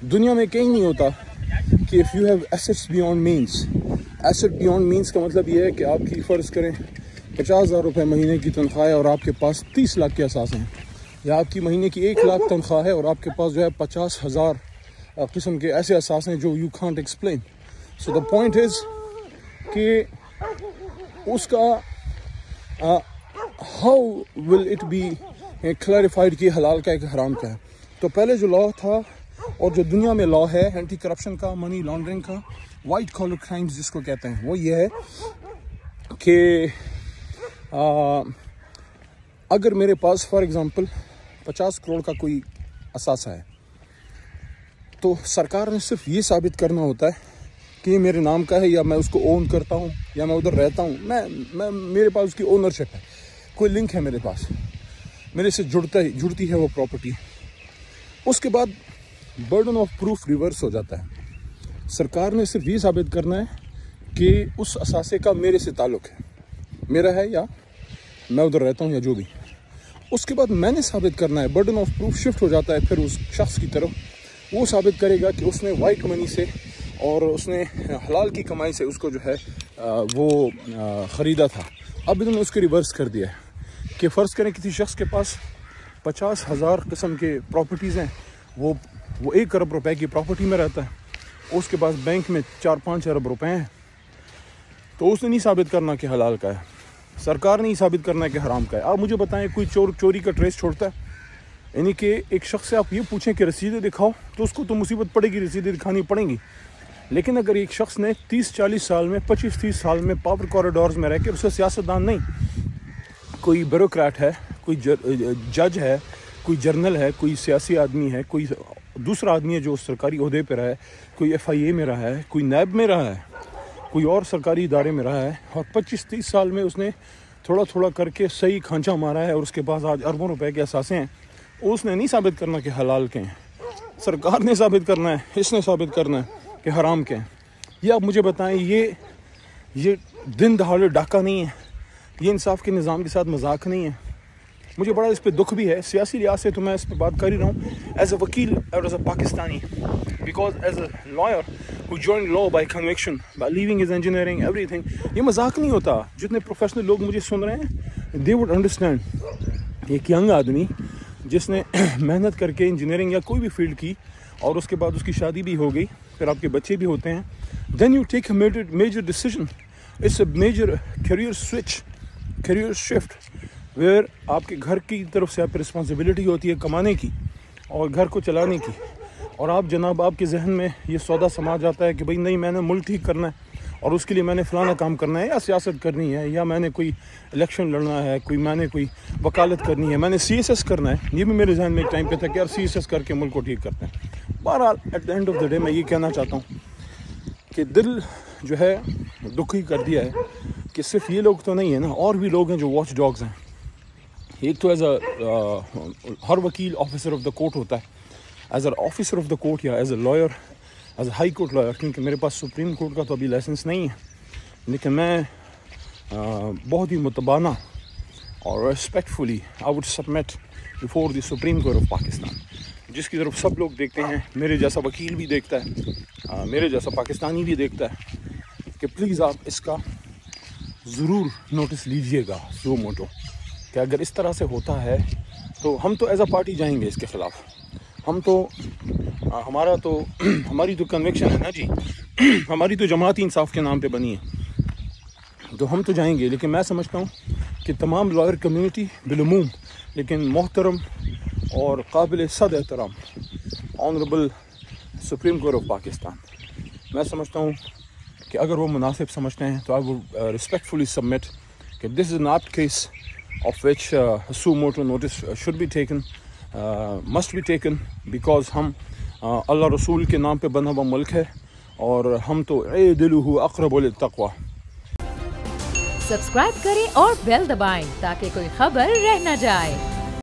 दुनिया में कहीं नहीं होता कि if you have assets beyond means. Asset beyond means का मतलब ये है कि आपकी फ़र्ज़ करें 50,000 रुपये महीने की तनख्वाह है और आपके पास 30 लाख के असासे हैं, या आपकी महीने की 1 लाख तनख्वाह है और आपके पास जो है 50,000 किस्म के ऐसे असासे हैं जो you can't explain. So the point is कि उसका how will it be clarified कि हलाल का एक हराम का है। तो पहले जो लॉ था और जो दुनिया में लॉ है एंटी करप्शन का, मनी लॉन्ड्रिंग का, वाइट कॉलर क्राइम्स जिसको कहते हैं, वो ये है कि अगर मेरे पास फॉर एग्ज़ाम्पल 50 करोड़ का कोई असासा है तो सरकार ने सिर्फ ये साबित करना होता है कि ये मेरे नाम का है या मैं उसको ओन करता हूँ या मैं उधर रहता हूँ, मैं मेरे पास उसकी ओनरशिप है, कोई लिंक है मेरे पास, मेरे से जुड़ती है वो प्रॉपर्टी। उसके बाद बर्डन ऑफ प्रूफ रिवर्स हो जाता है। सरकार ने सिर्फ ये साबित करना है कि उस असासे का मेरे से ताल्लुक़ है, मेरा है या मैं उधर रहता हूँ या जो भी। उसके बाद मैंने साबित करना है, बर्डन ऑफ प्रूफ शिफ्ट हो जाता है फिर उस शख्स की तरफ। वो साबित करेगा कि उसने वाइट मनी से और उसने हलाल की कमाई से उसको जो है वो ख़रीदा था। अब इन्होंने उसको रिवर्स कर दिया है कि फ़र्ज़ करें किसी शख्स के पास 50,000 किस्म के प्रॉपर्टीज़ हैं, वो 1 अरब रुपए की प्रॉपर्टी में रहता है, उसके पास बैंक में 4-5 अरब रुपए हैं, तो उसने नहीं साबित करना कि हलाल का है, सरकार ने ही साबित करना है कि हराम का है। आप मुझे बताएं कोई चोरी का ट्रेस छोड़ता है? यानी कि एक शख्स से आप ये पूछें कि रसीदें दिखाओ तो उसको तो मुसीबत पड़ेगी, रसीदें दिखानी पड़ेंगी। लेकिन अगर एक शख्स ने 30-40 साल में, 25-30 साल में पावर कॉरिडोर्स में रह के, उससे सियासतदान नहीं, कोई ब्यूरोक्रेट है, कोई जज है, कोई जर्नल है, कोई सियासी आदमी है, कोई दूसरा आदमी है जो सरकारी ओहदे पर रहा है, कोई FIA में रहा है, कोई नैब में रहा है, कोई और सरकारी इदारे में रहा है, और 25-30 साल में उसने थोड़ा थोड़ा करके सही खांचा मारा है और उसके पास आज अरबों रुपए के असासे हैं, उसने नहीं साबित करना कि हलाल के हैं, सरकार ने साबित करना है, इसने साबित करना है कि हराम के हैं। ये आप मुझे बताएं, ये दिन दहाड़े डाका नहीं है, ये इंसाफ के निज़ाम के साथ मजाक नहीं है। मुझे बड़ा इस पर दुख भी है, सियासी लिहाज से तो मैं इस पर बात कर ही रहा हूँ एज अ वकील और as a Pakistani, because as a lawyer who joined law by conviction, by leaving his engineering, everything, ये मजाक नहीं होता। जितने प्रोफेशनल लोग मुझे सुन रहे हैं, they would understand। एक यंग आदमी जिसने मेहनत करके इंजीनियरिंग या कोई भी फील्ड की और उसके बाद उसकी शादी भी हो गई, फिर आपके बच्चे भी होते हैं, then you take a major decision, it's a major career switch, career shift, where आपके घर की तरफ से आप रिस्पॉन्सिबिलिटी होती है कमाने की और घर को चलाने की, और आप जनाब आपके जहन में ये सौदा समा जाता है कि भाई नहीं, मैंने मुल्क ठीक करना है और उसके लिए मैंने फ़लाना काम करना है, या सियासत करनी है, या मैंने कोई इलेक्शन लड़ना है, मैंने कोई वकालत करनी है, मैंने CSS करना है। ये भी मेरे जहन में एक टाइम पे था कि यार CSS करके मुल्क को ठीक करते हैं। बहरहाल at the end of the day मैं ये कहना चाहता हूँ कि दिल जो है दुखी कर दिया है कि सिर्फ ये लोग तो नहीं है ना, और भी लोग हैं जो वॉच डॉग्स हैं। एक तो एज हर वकील ऑफिसर ऑफ द कोर्ट होता है, as an officer of the court या as a lawyer, as a high court lawyer, क्योंकि मेरे पास सुप्रीम कोर्ट का तो अभी लाइसेंस नहीं है, लेकिन मैं बहुत ही मुतबाना और respectfully I would submit before the supreme court of Pakistan, जिसकी तरफ सब लोग देखते हैं, मेरे जैसा वकील भी देखता है, मेरे जैसा पाकिस्तानी भी देखता है, कि प्लीज़ आप इसका ज़रूर नोटिस लीजिएगा सो मोटो, कि अगर इस तरह से होता है तो हम तो एज अ पार्टी जाएंगे इसके ख़िलाफ़। हम तो हमारी तो कन्विक्शन है ना जी, हमारी तो जमात ही इंसाफ के नाम पे बनी है, तो हम तो जाएंगे। लेकिन मैं समझता हूँ कि तमाम लॉयर कम्युनिटी बिलूम, लेकिन मोहतरम और काबिल सद एहतराम honourable supreme court of Pakistan, मैं समझता हूँ कि अगर वो मुनासिब समझते हैं तो आई वुड रिस्पेक्टफुली सबमिट कि this is an apt case of which suo motu notice should be taken, must be taken, because हम अल्लाह रसूल के नाम पे बना हुआ मुल्क है और हम तो ए दिलुहु अक़रबु लित्तक़वा। सब्सक्राइब करें और बेल दबाएं ताकि कोई खबर रह न जाए।